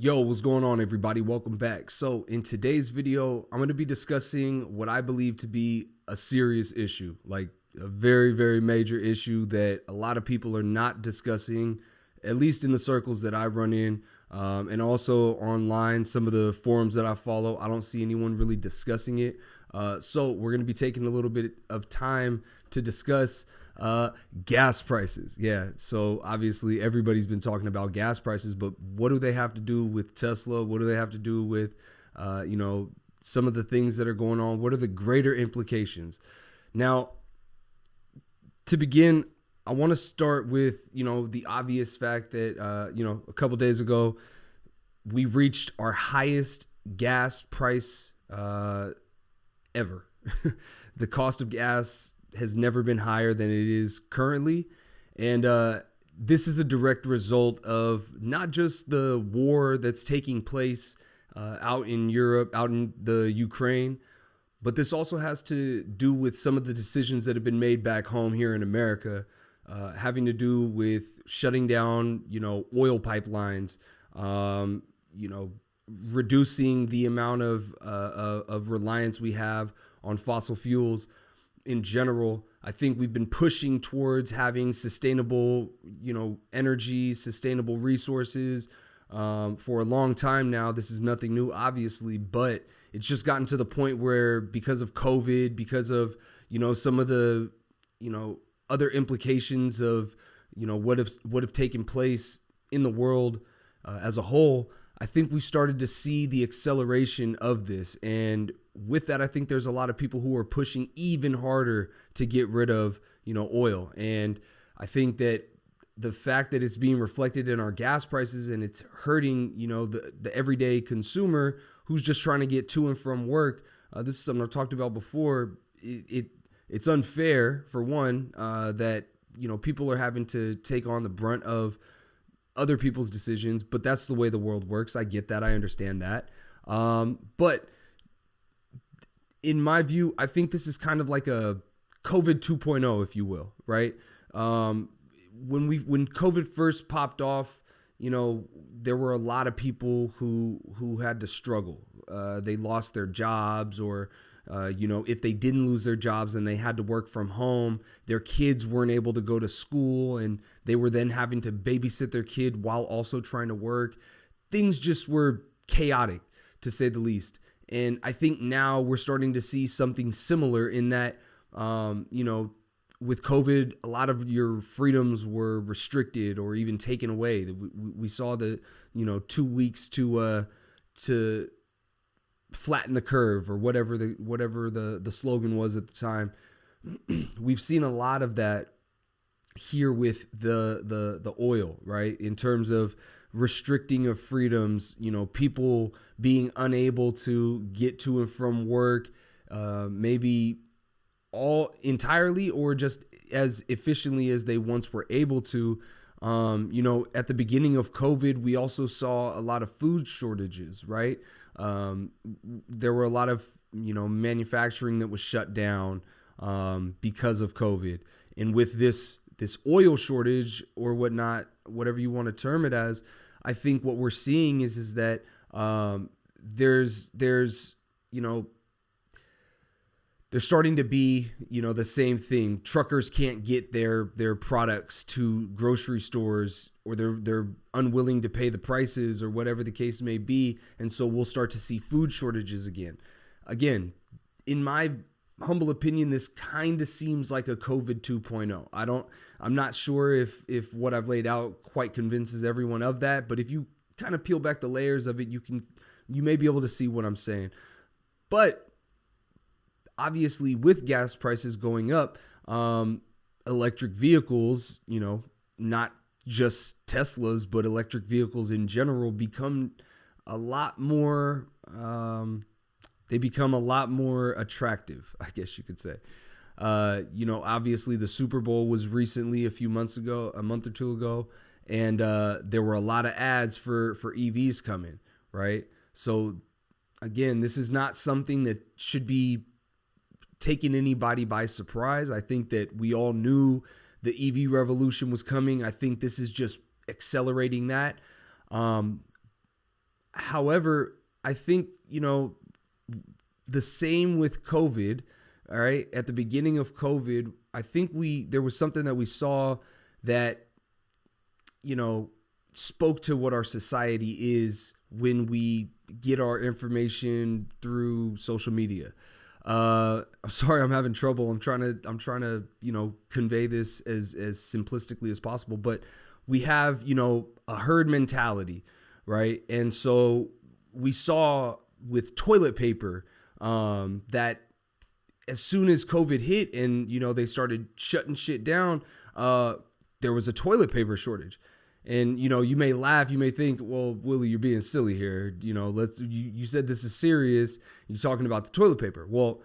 Yo, what's going on, everybody? Welcome back. So in today's video, I'm going to be discussing what I believe to be a serious issue, like a very, very major issue that a lot of people are not discussing, at least in the circles that I run in, and also online, some of the forums that I follow. I don't see anyone really discussing it. So we're going to be taking a little bit of time to discuss gas prices. Yeah. So obviously everybody's been talking about gas prices, but what do they have to do with Tesla? What do they have to do with, some of the things that are going on? What are the greater implications? Now, to begin, I want to start with, the obvious fact that, a couple days ago, we reached our highest gas price ever. The cost of gas has never been higher than it is currently. And this is a direct result of not just the war that's taking place out in Europe, out in the Ukraine, but this also has to do with some of the decisions that have been made back home here in America, having to do with shutting down, oil pipelines, reducing the amount of reliance we have on fossil fuels. In general, I think we've been pushing towards having sustainable, energy, sustainable resources for a long time now. This is nothing new, obviously, but it's just gotten to the point where because of COVID, because of, some of the, other implications of, what have taken place in the world as a whole, I think we started to see the acceleration of this. And with that, I think there's a lot of people who are pushing even harder to get rid of, oil. And I think that the fact that it's being reflected in our gas prices and it's hurting, the everyday consumer who's just trying to get to and from work. This is something I've talked about before. It's unfair, for one, that, people are having to take on the brunt of other people's decisions, but that's the way the world works. I get that. I understand that. But in my view, I think this is kind of like a COVID 2.0, if you will, right? When COVID first popped off, there were a lot of people who had to struggle. They lost their jobs, or if they didn't lose their jobs and they had to work from home, their kids weren't able to go to school and they were then having to babysit their kid while also trying to work. Things just were chaotic, to say the least. And I think now we're starting to see something similar in that, with COVID, a lot of your freedoms were restricted or even taken away. We saw the, 2 weeks to flatten the curve, or whatever the slogan was at the time. We've seen a lot of that here with the oil, right? In terms of restricting of freedoms, people being unable to get to and from work, maybe all entirely or just as efficiently as they once were able to. At the beginning of COVID, we also saw a lot of food shortages, right? There were a lot of, manufacturing that was shut down because of COVID. And with this oil shortage or whatnot, whatever you want to term it as, I think what we're seeing is that there's starting to be, the same thing. Truckers can't get their products to grocery stores, or they're unwilling to pay the prices, or whatever the case may be. And so we'll start to see food shortages again. Again, in my humble opinion, this kind of seems like a COVID 2.0. I'm not sure if what I've laid out quite convinces everyone of that, but if you kind of peel back the layers of it, you may be able to see what I'm saying. But obviously, with gas prices going up, electric vehicles, not just Teslas, but electric vehicles in general become a lot more, attractive, I guess you could say. Obviously the Super Bowl was recently a month or two ago, and there were a lot of ads for EVs coming, right? So again, this is not something that should be taking anybody by surprise. I think that we all knew the EV revolution was coming. I think this is just accelerating that. However, I think, the same with COVID. All right. At the beginning of COVID, I think there was something that we saw that, spoke to what our society is when we get our information through social media. I'm sorry, I'm having trouble. I'm trying to, convey this as simplistically as possible, but we have, a herd mentality, right? And so we saw with toilet paper, that as soon as COVID hit and, they started shutting shit down, there was a toilet paper shortage. And, you may laugh, you may think, well, Willie, you're being silly here. You said this is serious. You're talking about the toilet paper. Well,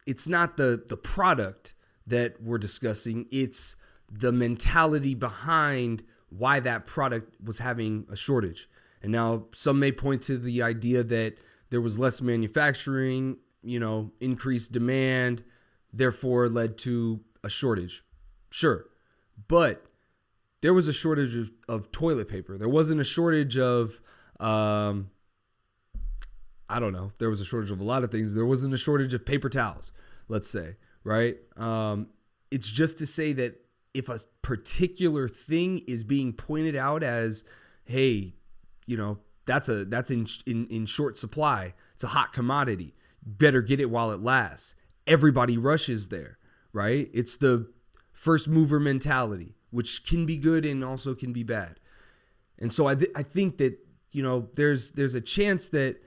it's not the product that we're discussing. It's the mentality behind why that product was having a shortage. And now some may point to the idea that there was less manufacturing, increased demand, therefore led to a shortage. Sure. But there was a shortage of toilet paper. There wasn't a shortage of, I don't know. There was a shortage of a lot of things. There wasn't a shortage of paper towels, let's say, right? It's just to say that if a particular thing is being pointed out as, hey, that's in short supply. It's a hot commodity. Better get it while it lasts. Everybody rushes there, right? It's the first mover mentality, which can be good and also can be bad. And so I think that, there's a chance that,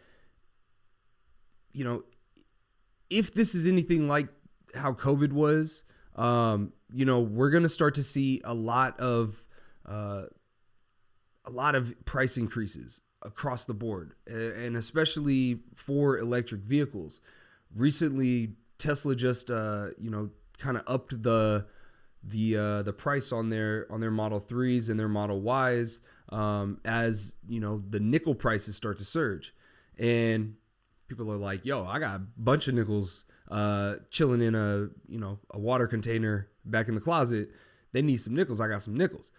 if this is anything like how COVID was, we're going to start to see a lot of price increases across the board, and especially for electric vehicles. Recently, Tesla just, kind of upped the price on their Model 3s and their Model Ys, as the nickel prices start to surge, and people are like, yo, I got a bunch of nickels chilling in a water container back in the closet. They need some nickels. I got some nickels.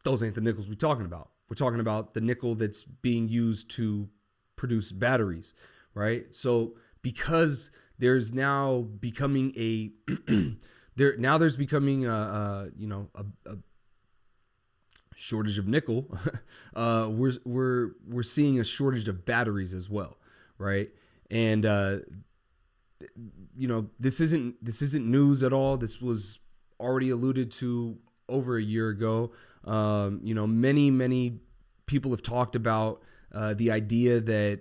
Those ain't the nickels we're talking about. We're talking about the nickel that's being used to produce batteries, right? So because there's now becoming a shortage of nickel, we're seeing a shortage of batteries as well, right? And this isn't news at all. This was already alluded to over a year ago. Many people have talked about the idea that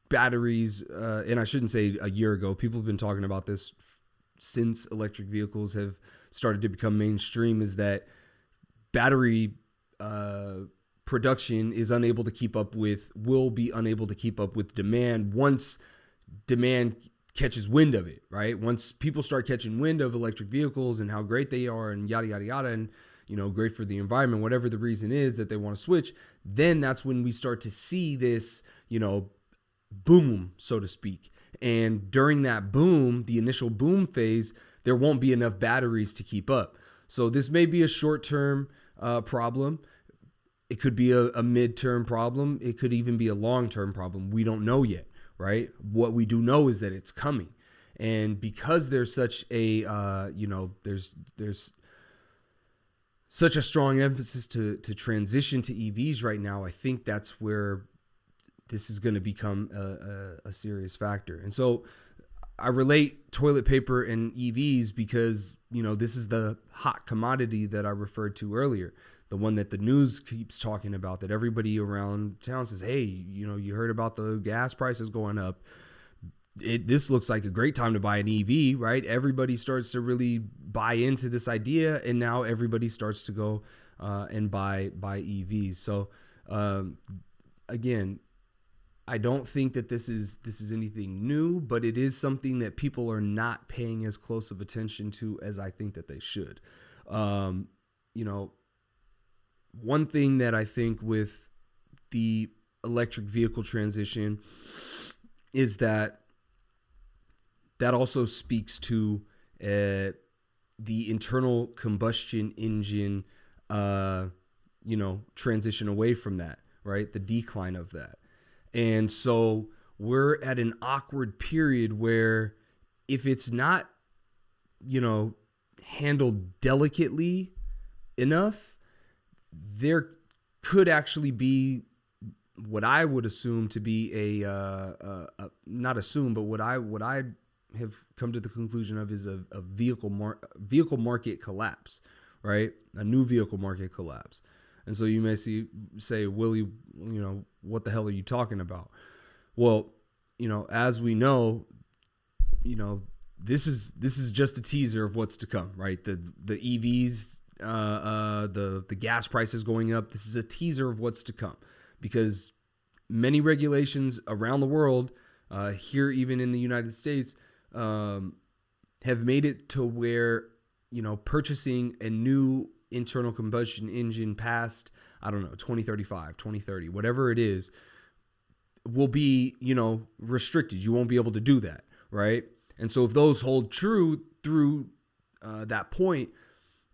batteries, and I shouldn't say a year ago, people have been talking about this since electric vehicles have started to become mainstream, is that battery production will be unable to keep up with demand once demand catches wind of it, right? Once people start catching wind of electric vehicles and how great they are and yada, yada, yada, and, great for the environment, whatever the reason is that they want to switch, then that's when we start to see this, boom, so to speak. And during that boom, the initial boom phase, there won't be enough batteries to keep up. So this may be a short-term problem. It could be a mid-term problem. It could even be a long-term problem. We don't know yet, right? What we do know is that it's coming. And because there's such a, there's such a strong emphasis to transition to EVs right now, I think that's where this is going to become a serious factor. And so I relate toilet paper and EVs because, this is the hot commodity that I referred to earlier, the one that the news keeps talking about, that everybody around town says, hey, you heard about the gas prices going up. This looks like a great time to buy an EV, right? Everybody starts to really buy into this idea, and now everybody starts to go and buy EVs. So again, I don't think that this is anything new, but it is something that people are not paying as close of attention to as I think that they should. One thing that I think with the electric vehicle transition is that also speaks to the internal combustion engine, transition away from that, right? The decline of that. And so we're at an awkward period where if it's not, handled delicately enough, there could actually be what I would assume to be not assume, but what I have come to the conclusion of is a vehicle market collapse, right? A new vehicle market collapse. And so you may say, Willie, what the hell are you talking about? Well, as we know, this is just a teaser of what's to come, right? The EVs, the gas prices going up. This is a teaser of what's to come, because many regulations around the world, here even in the United States, have made it to where purchasing a new internal combustion engine past, 2035, 2030, whatever it is, will be restricted. You won't be able to do that, right? And so if those hold true through that point,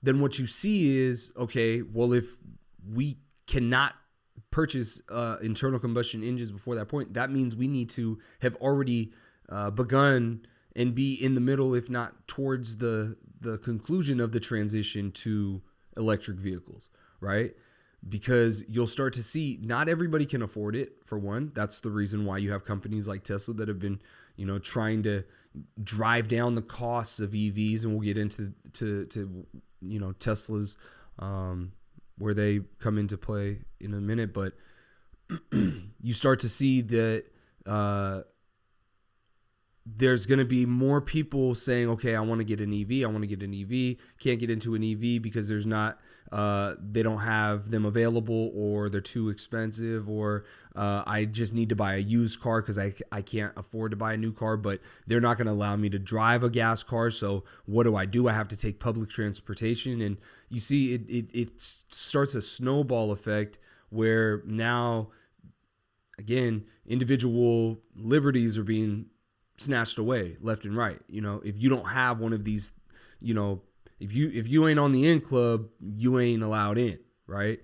then what you see is, okay, well, if we cannot purchase internal combustion engines before that point, that means we need to have already begun and be in the middle, if not towards the conclusion of the transition to electric vehicles, right? Because you'll start to see not everybody can afford it, for one. That's the reason why you have companies like Tesla that have been, trying to drive down the costs of EVs, and we'll get into Tesla's where they come into play in a minute. But you start to see that there's going to be more people saying, okay, I want to get an EV. I want to get an EV. Can't get into an EV because there's not, they don't have them available, or they're too expensive, or I just need to buy a used car because I can't afford to buy a new car, but they're not going to allow me to drive a gas car. So what do? I have to take public transportation. And you see it starts a snowball effect where now, again, individual liberties are being snatched away left and right. If you don't have one of these, if you ain't on the in club, you ain't allowed in, right?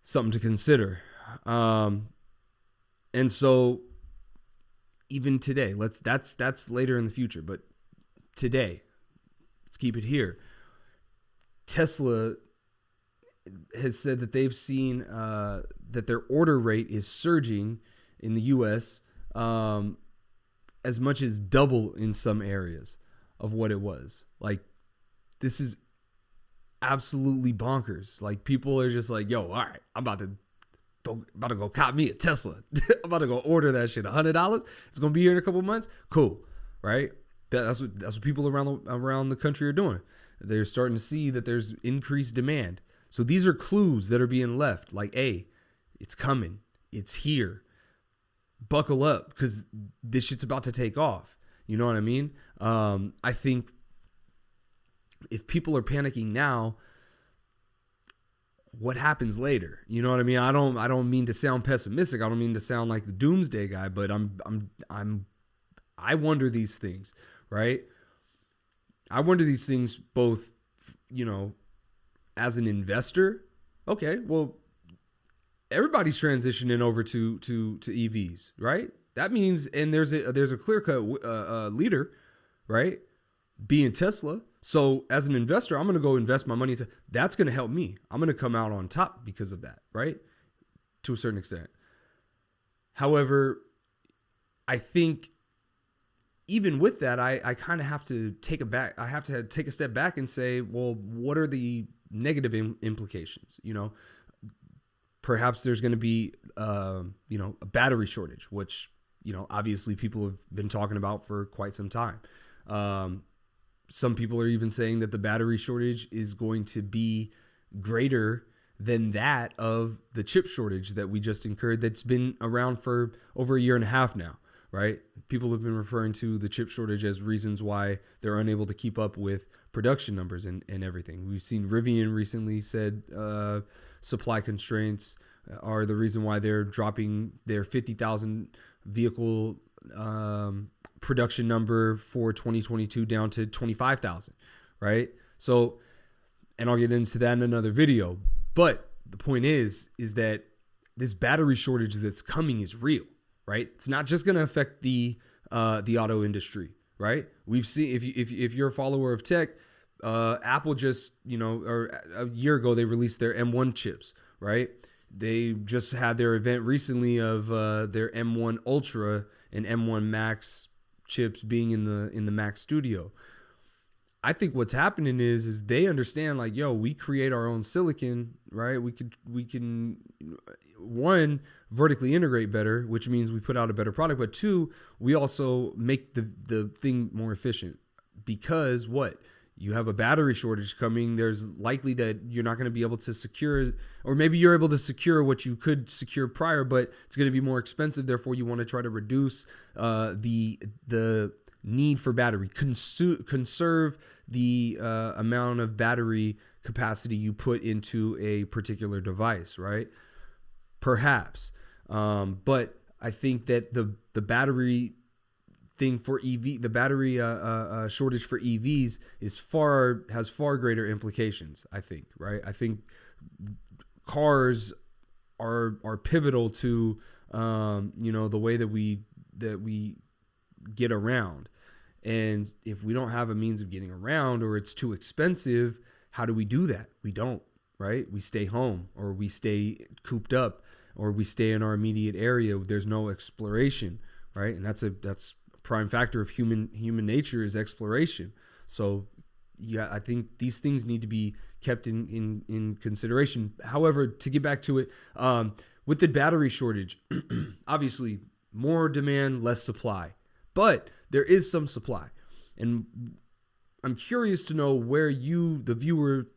Something to consider. And so even today, that's later in the future, but today, let's keep it here. Tesla has said that they've seen that their order rate is surging in the US, as much as double in some areas of what it was. Like, this is absolutely bonkers. Like, people are just like, yo, all right, I'm about to go cop me a Tesla. I'm about to go order that shit. $100. It's gonna be here in a couple months. Cool, right? That's what people around the country are doing. They're starting to see that there's increased demand. So these are clues that are being left. Like, hey, it's coming. It's here. Buckle up, because this shit's about to take off. You know what I mean? I think if people are panicking now, what happens later? You know what I mean? I don't mean to sound pessimistic. I don't mean to sound like the doomsday guy, but I wonder these things, right? I wonder these things both, as an investor. Okay, well, everybody's transitioning over to EVs, right? That means, and there's a clear-cut leader, right? Being Tesla. So as an investor, I'm going to go invest my money into that's going to help me. I'm going to come out on top because of that, right? To a certain extent. However, I think even with that, I kind of have to take a step back and say, well, what are the negative implications? Perhaps there's going to be, a battery shortage, which, obviously people have been talking about for quite some time. Some people are even saying that the battery shortage is going to be greater than that of the chip shortage that we just incurred, that's been around for over a year and a half now, right? People have been referring to the chip shortage as reasons why they're unable to keep up with production numbers and everything. We've seen Rivian recently said supply constraints are the reason why they're dropping their 50,000 vehicle production number for 2022 down to 25,000, right? So, and I'll get into that in another video. But the point is that this battery shortage that's coming is real, right? It's not just going to affect the auto industry, right? We've seen, if you're a follower of tech, Apple just, or a year ago, they released their M1 chips, right? They just had their event recently of their M1 Ultra and M1 Max chips being in the Mac Studio. I think what's happening is they understand, like, yo, we create our own silicon, right? We can one, vertically integrate better, which means we put out a better product, but two, we also make the thing more efficient, because what? You have a battery shortage coming. There's likely that you're not going to be able to secure, or maybe you're able to secure what you could secure prior, but it's going to be more expensive. Therefore, you want to try to reduce the need for battery, conserve the amount of battery capacity you put into a particular device, right? Perhaps. But I think that the battery thing for EV, the battery shortage for EVs has far greater implications, I think, right? I think cars are pivotal to the way that we get around. And if we don't have a means of getting around, or it's too expensive, how do we do that? We don't, right? We stay home, or we stay cooped up, or we stay in our immediate area. There's no exploration, right? And that's a prime factor of human nature, is exploration. So yeah, I think these things need to be kept in consideration. However, to get back to it, with the battery shortage, obviously more demand, less supply, but there is some supply. And I'm curious to know where you, the viewer,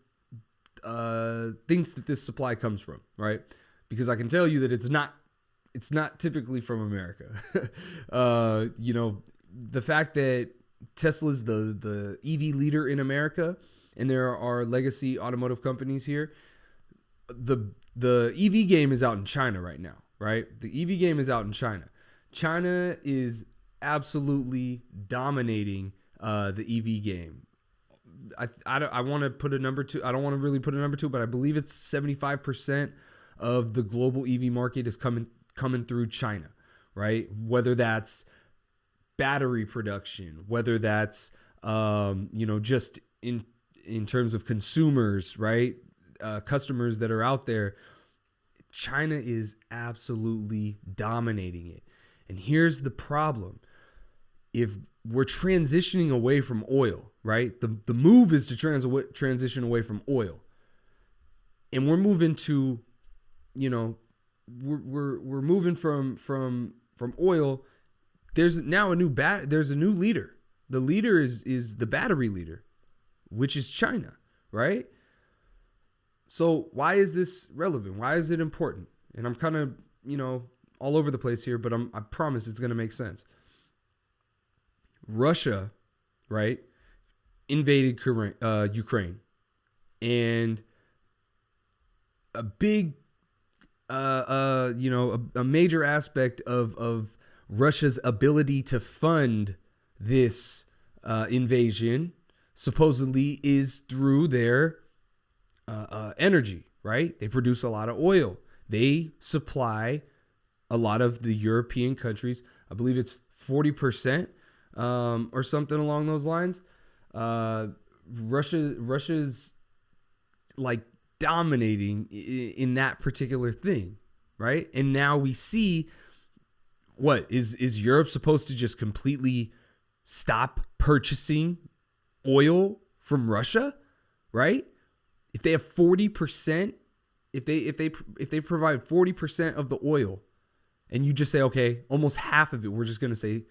thinks that this supply comes from, right? Because I can tell you that it's not typically from America. The fact that Tesla's the EV leader in America, and there are legacy automotive companies here. The EV game is out in China right now, right? The EV game is out in China. China is absolutely dominating the EV game. I want to put a number to. I don't want to really put a number to, but I believe it's 75% of the global EV market is coming through China, right? Whether that's battery production, whether that's just in terms of consumers, right? Customers that are out there, China is absolutely dominating it. And here's the problem. If we're transitioning away from oil, right? The move is to transition away from oil. And we're moving to, we're moving from oil. There's now there's a new leader. The leader is the battery leader, which is China, right? So why is this relevant? Why is it important? And I'm kind of, all over the place here, but I promise it's going to make sense. Russia, right, invaded Ukraine, and a big, a major aspect of Russia's ability to fund this invasion supposedly is through their energy, right? They produce a lot of oil. They supply a lot of the European countries. I believe it's 40%. Or something along those lines. Russia's like dominating in that particular thing, right? And now we see, what is Europe supposed to just completely stop purchasing oil from Russia, right? If they have 40%, if they provide 40% of the oil, and you just say, okay, almost half of it, we're just going to say,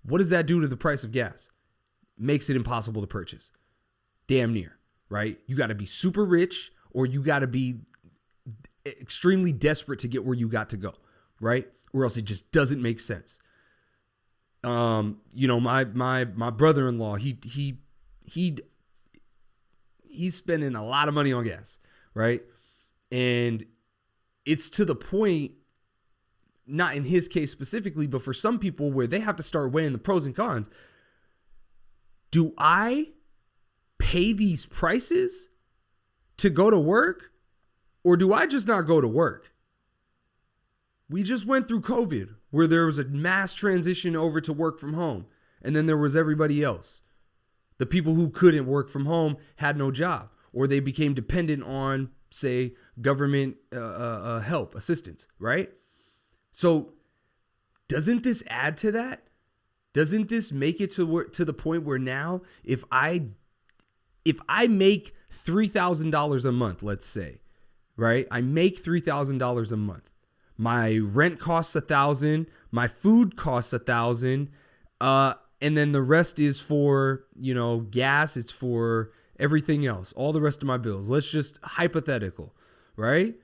what does that do to the price of gas? Makes it impossible to purchase. Damn near, right? You got to be super rich, or you got to be extremely desperate to get where you got to go, right? Or else it just doesn't make sense. My brother-in-law, he's spending a lot of money on gas, right? And it's to the point, not in his case specifically, but for some people, where they have to start weighing the pros and cons. Do I pay these prices to go to work, or do I just not go to work? We just went through COVID where there was a mass transition over to work from home. And then there was everybody else. The people who couldn't work from home had no job, or they became dependent on, say, government help, assistance, right? So doesn't this add to that? Doesn't this make it to the point where now if I make $3,000 a month, let's say, right? I make $3,000 a month. My rent costs $1,000, my food costs $1,000, and then the rest is for, gas, it's for everything else, all the rest of my bills. Let's just hypothetical, right?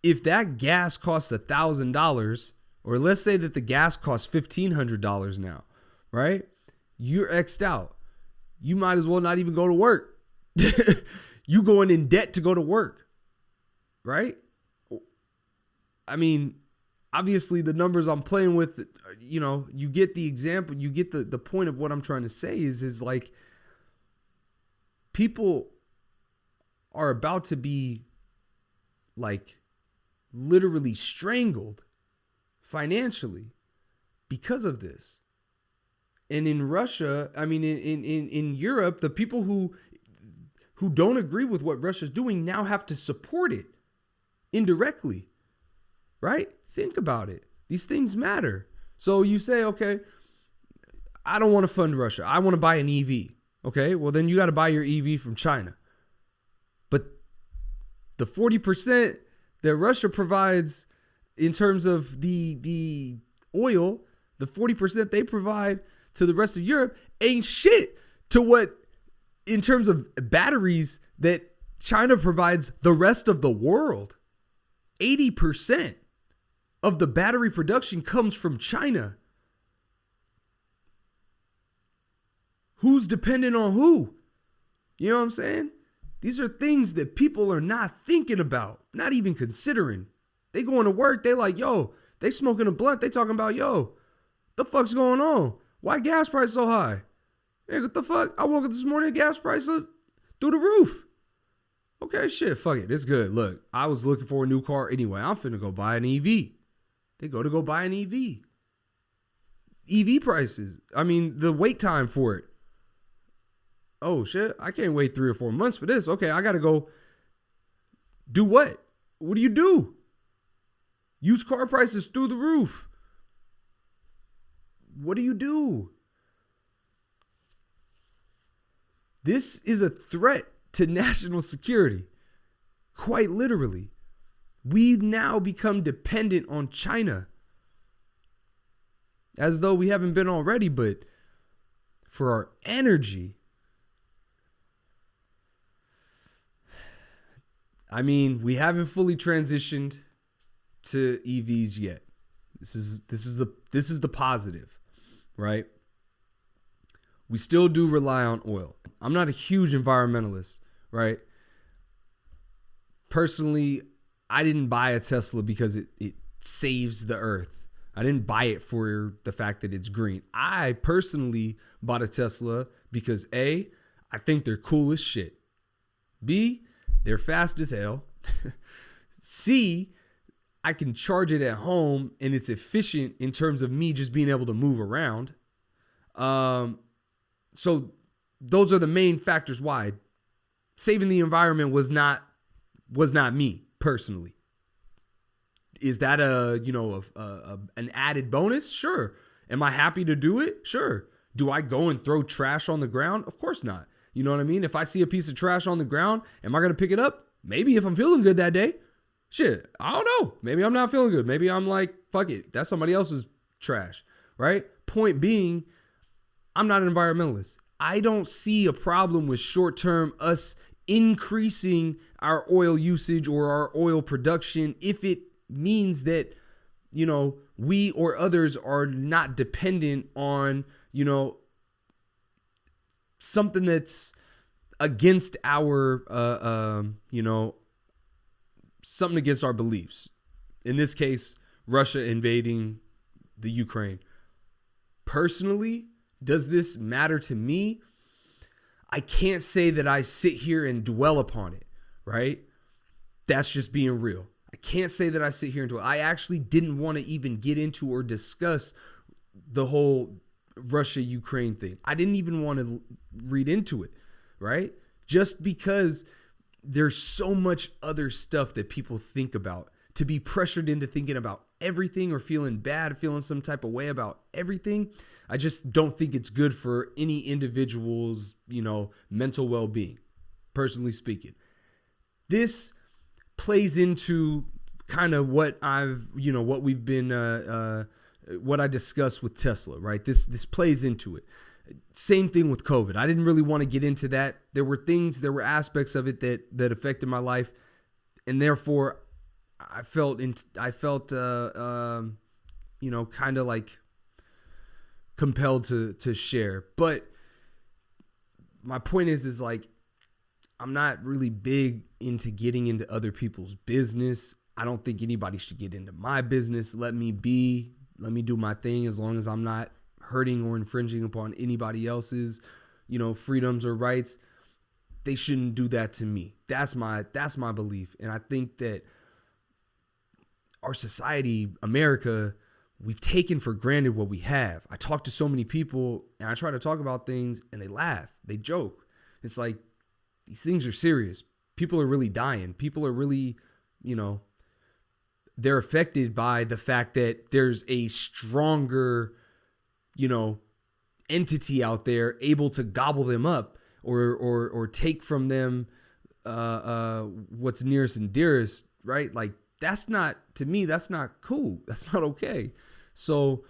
If that gas costs $1,000, or let's say that the gas costs $1,500 now, right? You're X'd out. You might as well not even go to work. You going in debt to go to work, right? I mean, obviously the numbers I'm playing with, you get the example, you get the point of what I'm trying to say is like people are about to be like literally strangled financially because of this. And in Russia, I mean, in Europe, the people who don't agree with what Russia's doing now have to support it indirectly, right? Think about it. These things matter. So you say, okay, I don't want to fund Russia. I want to buy an EV. Okay, well then you got to buy your EV from China. But the 40% that Russia provides in terms of the oil, the 40% they provide to the rest of Europe ain't shit to what, in terms of batteries, that China provides the rest of the world. 80% of the battery production comes from China. Who's dependent on who? You know what I'm saying? These are things that people are not thinking about, not even considering. They going to work, they like, yo, they smoking a blunt, they talking about, yo, the fuck's going on? Why gas price so high? Hey, what the fuck? I woke up this morning, gas price through the roof. Okay, shit, fuck it, it's good. Look, I was looking for a new car anyway. I'm finna go buy an EV. They go buy an EV. EV prices, I mean, the wait time for it. Oh shit, I can't wait 3 or 4 months for this. Okay, I gotta go do what? What do you do? Used car prices through the roof. What do you do? This is a threat to national security. Quite literally. We've now become dependent on China. As though we haven't been already, but for our energy. I mean, we haven't fully transitioned to EVs yet. This is the positive, right? We still do rely on oil. I'm not a huge environmentalist, right? Personally, I didn't buy a Tesla because it saves the earth. I didn't buy it for the fact that it's green. I personally bought a Tesla because A, I think they're cool as shit. B, they're fast as hell. C, I can charge it at home and it's efficient in terms of me just being able to move around. So those are the main factors why saving the environment was not me personally. Is that an added bonus? Sure. Am I happy to do it? Sure. Do I go and throw trash on the ground? Of course not. You know what I mean? If I see a piece of trash on the ground, am I going to pick it up? Maybe if I'm feeling good that day. Shit, I don't know. Maybe I'm not feeling good. Maybe I'm like, fuck it. That's somebody else's trash, right? Point being, I'm not an environmentalist. I don't see a problem with short-term us increasing our oil usage or our oil production if it means that, we or others are not dependent on, something that's against our, something against our beliefs. In this case, Russia invading the Ukraine. Personally, does this matter to me? I can't say that I sit here and dwell upon it, right? That's just being real. I can't say that I sit here and do it. I actually didn't want to even get into or discuss the whole Russia-Ukraine thing. I didn't even want to read into it, right? Just because there's so much other stuff that people think about. To be pressured into thinking about everything or feeling bad, feeling some type of way about everything, I just don't think it's good for any individual's, mental well-being, personally speaking. This plays into kind of what we've been, what I discussed with Tesla, right? This plays into it. Same thing with COVID. I didn't really want to get into that. There were aspects of it that affected my life, and therefore I felt kind of like compelled to share. But my point is like, I'm not really big into getting into other people's business. I don't think anybody should get into my business. Let me do my thing, as long as I'm not hurting or infringing upon anybody else's, freedoms or rights. They shouldn't do that to me. That's my belief. And I think that our society, America, we've taken for granted what we have. I talk to so many people and I try to talk about things and they laugh, they joke. It's like, these things are serious. People are really dying. People are really, they're affected by the fact that there's a stronger, entity out there able to gobble them up or take from them what's nearest and dearest, right? Like, that's not, to me, that's not cool. That's not okay. So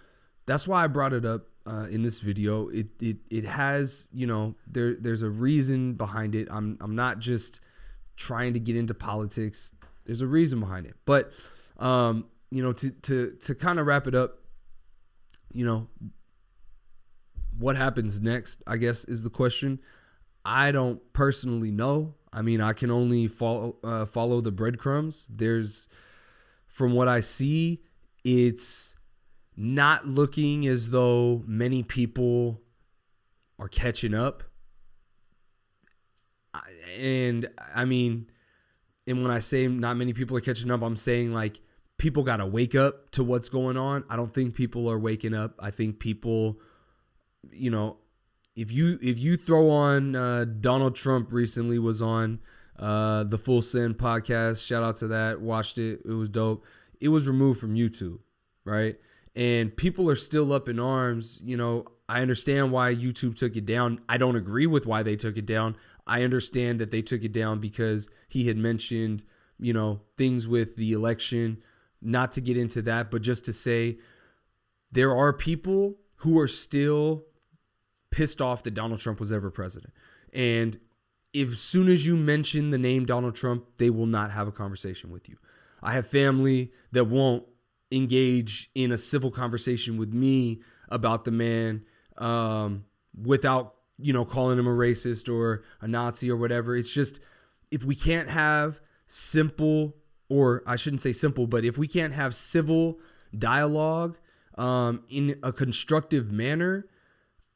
that's why I brought it up in this video. It has, there's a reason behind it. I'm not just trying to get into politics. There's a reason behind it. But to kind of wrap it up, what happens next, I guess, is the question. I don't personally know. I mean, I can only follow the breadcrumbs. From what I see, it's not looking as though many people are catching up. And when I say not many people are catching up, I'm saying like people got to wake up to what's going on. I don't think people are waking up. I think people, if you throw on Donald Trump recently was on the Full Send podcast. Shout out to that. Watched it. It was dope. It was removed from YouTube, right? And people are still up in arms. I understand why YouTube took it down. I don't agree with why they took it down. I understand that they took it down because he had mentioned, things with the election. Not to get into that, but just to say there are people who are still pissed off that Donald Trump was ever president. And as soon as you mention the name Donald Trump, they will not have a conversation with you. I have family that won't engage in a civil conversation with me about the man without, calling him a racist or a Nazi or whatever. It's just, if we can't have simple, or I shouldn't say simple, but if we can't have civil dialogue in a constructive manner,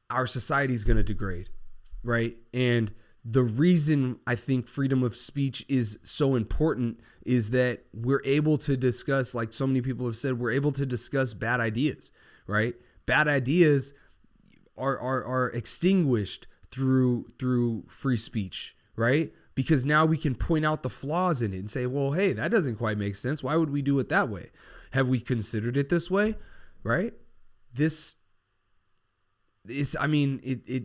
our society is going to degrade, right? And the reason I think freedom of speech is so important is that we're able to discuss, like so many people have said, we're able to discuss bad ideas, right? Bad ideas are extinguished through free speech, right? Because now we can point out the flaws in it and say, well, hey, that doesn't quite make sense. Why would we do it that way? Have we considered it this way, right? This is, it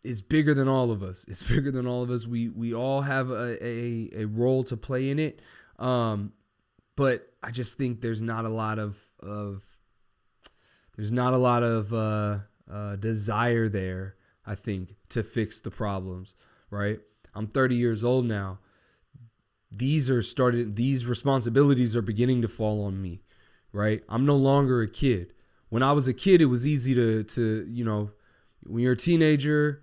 is bigger than all of us. It's bigger than all of us. We all have a role to play in it. But I just think there's not a lot of desire there, I think, to fix the problems, right? I'm 30 years old now. These responsibilities are beginning to fall on me, right? I'm no longer a kid. When I was a kid, it was easy to when you're a teenager,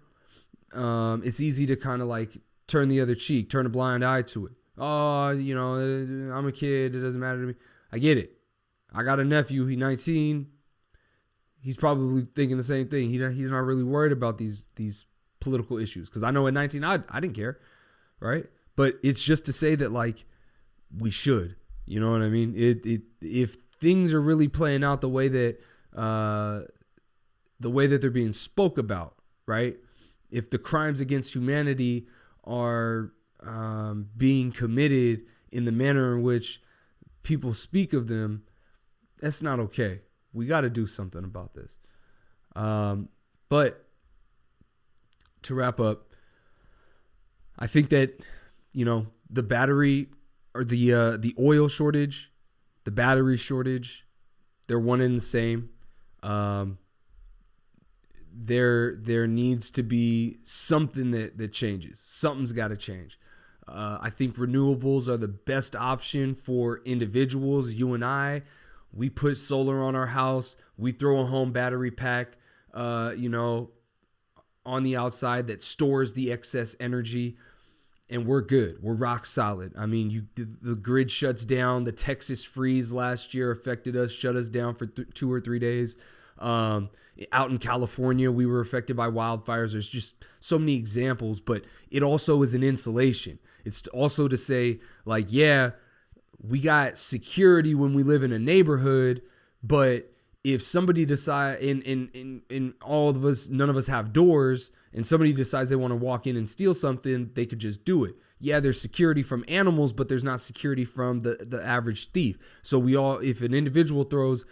it's easy to kind of like turn the other cheek, turn a blind eye to it. Oh, I'm a kid. It doesn't matter to me. I get it. I got a nephew. He's 19. He's probably thinking the same thing. He's not really worried about these political issues, because I know at 19 I didn't care, right? But it's just to say that, like, we should. You know what I mean? If things are really playing out the way that they're being spoke about, right? If the crimes against humanity are being committed in the manner in which people speak of them, that's not okay. We got to do something about this. But to wrap up, I think that, the battery or the oil shortage, the battery shortage, they're one and the same. There needs to be something that changes. Something's got to change. I think renewables are the best option for individuals. You and I, we put solar on our house. We throw a home battery pack, on the outside that stores the excess energy, and we're good. We're rock solid. I mean, the grid shuts down. The Texas freeze last year affected us, shut us down for 2 or 3 days. Out in California, we were affected by wildfires. There's just so many examples, but it also is an insulation. It's also to say, like, yeah, we got security when we live in a neighborhood, but if somebody decide in all of us, none of us have doors, and somebody decides they want to walk in and steal something, they could just do it. Yeah, there's security from animals, but there's not security from the average thief. So if an individual throws,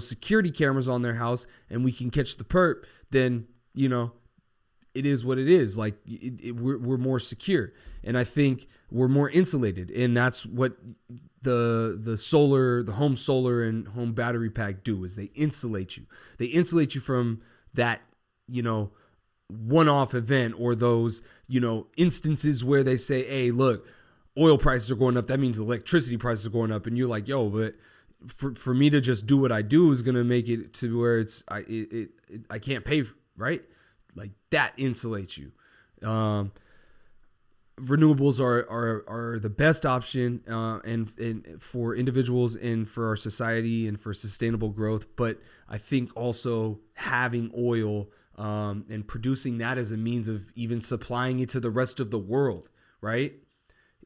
security cameras on their house and we can catch the perp, then, it is what it is. Like we're more secure, and I think we're more insulated, and that's what the home solar and home battery pack do, is they insulate you. They insulate you from that, one-off event, or those, instances where they say, hey, look, oil prices are going up. That means electricity prices are going up. And you're like, yo, but for me to just do what I do is going to make it to where I can't pay, right? Like that insulates you. Renewables are the best option, and for individuals and for our society and for sustainable growth. But I think also having oil, and producing that as a means of even supplying it to the rest of the world, right?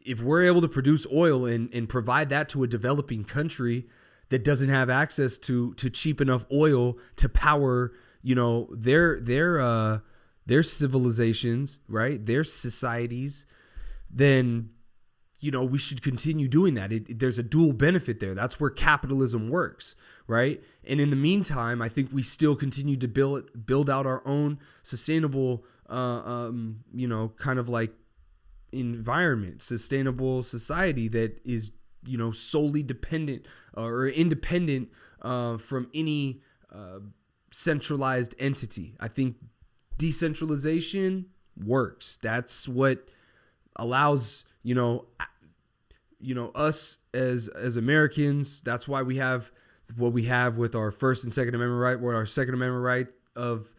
If we're able to produce oil and provide that to a developing country that doesn't have access to cheap enough oil to power, their civilizations, right? Their societies, then, we should continue doing that. There's a dual benefit there. That's where capitalism works, right? And in the meantime, I think we still continue to build out our own sustainable, kind of like environment, sustainable society that is, solely dependent or independent from any centralized entity. I think decentralization works. That's what allows, us as Americans. That's why we have what we have with our First and Second Amendment right, with our Second Amendment right of,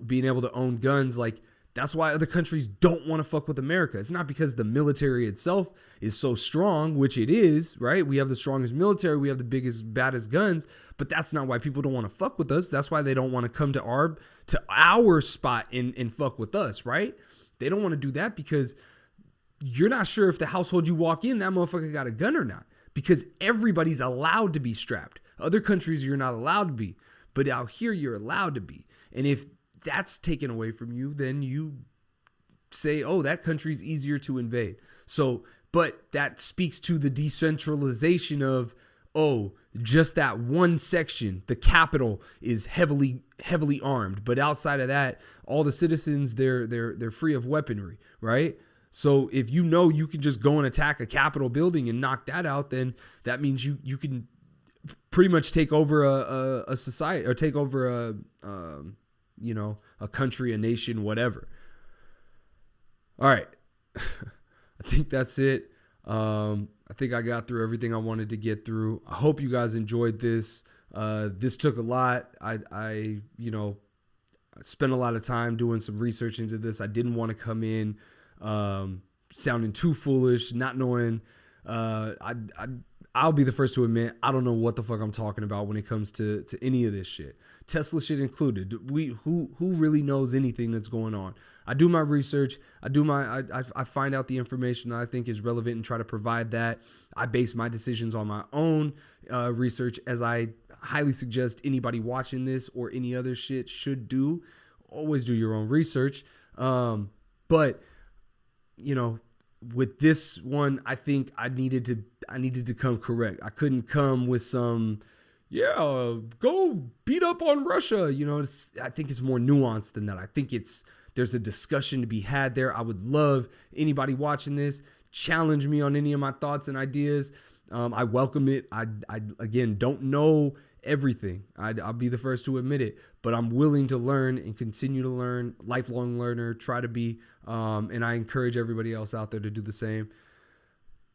being able to own guns. Like, that's why other countries don't want to fuck with America. It's not because the military itself is so strong, which it is, right? We have the strongest military. We have the biggest, baddest guns, but that's not why people don't want to fuck with us. That's why they don't want to come to our spot and fuck with us, right? They don't want to do that because you're not sure if the household you walk in, that motherfucker got a gun or not, because everybody's allowed to be strapped. Other countries, you're not allowed to be, but out here, you're allowed to be. And if that's taken away from you, then you say, oh, that country's easier to invade. So, but that speaks to the decentralization of, oh, just that one section, the capital is heavily armed, but outside of that, all the citizens, they're free of weaponry, right? So if you can just go and attack a Capitol building and knock that out, then that means you can pretty much take over a society, or take over a country, a nation, whatever. All right. I think that's it. I think I got through everything I wanted to get through. I hope you guys enjoyed this. This took a lot. I spent a lot of time doing some research into this. I didn't want to come in sounding too foolish, not knowing. I'll be the first to admit, I don't know what the fuck I'm talking about when it comes to any of this shit. Tesla shit included. Who really knows anything that's going on? I do my research. I find out the information that I think is relevant and try to provide that. I base my decisions on my own research, as I highly suggest anybody watching this or any other shit should do. Always do your own research. But you know, with this one, I think I needed to come correct. I couldn't come with some, go beat up on Russia. You know, I think it's more nuanced than that. I think there's a discussion to be had there. I would love anybody watching this challenge me on any of my thoughts and ideas. I welcome it. I again don't know everything. I'll be the first to admit it, but I'm willing to learn and continue to learn. Lifelong learner, try to be, and I encourage everybody else out there to do the same.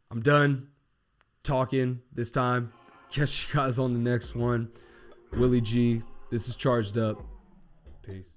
I'm done talking this time. Catch you guys on the next one. Willie G, this is Charged Up. Peace.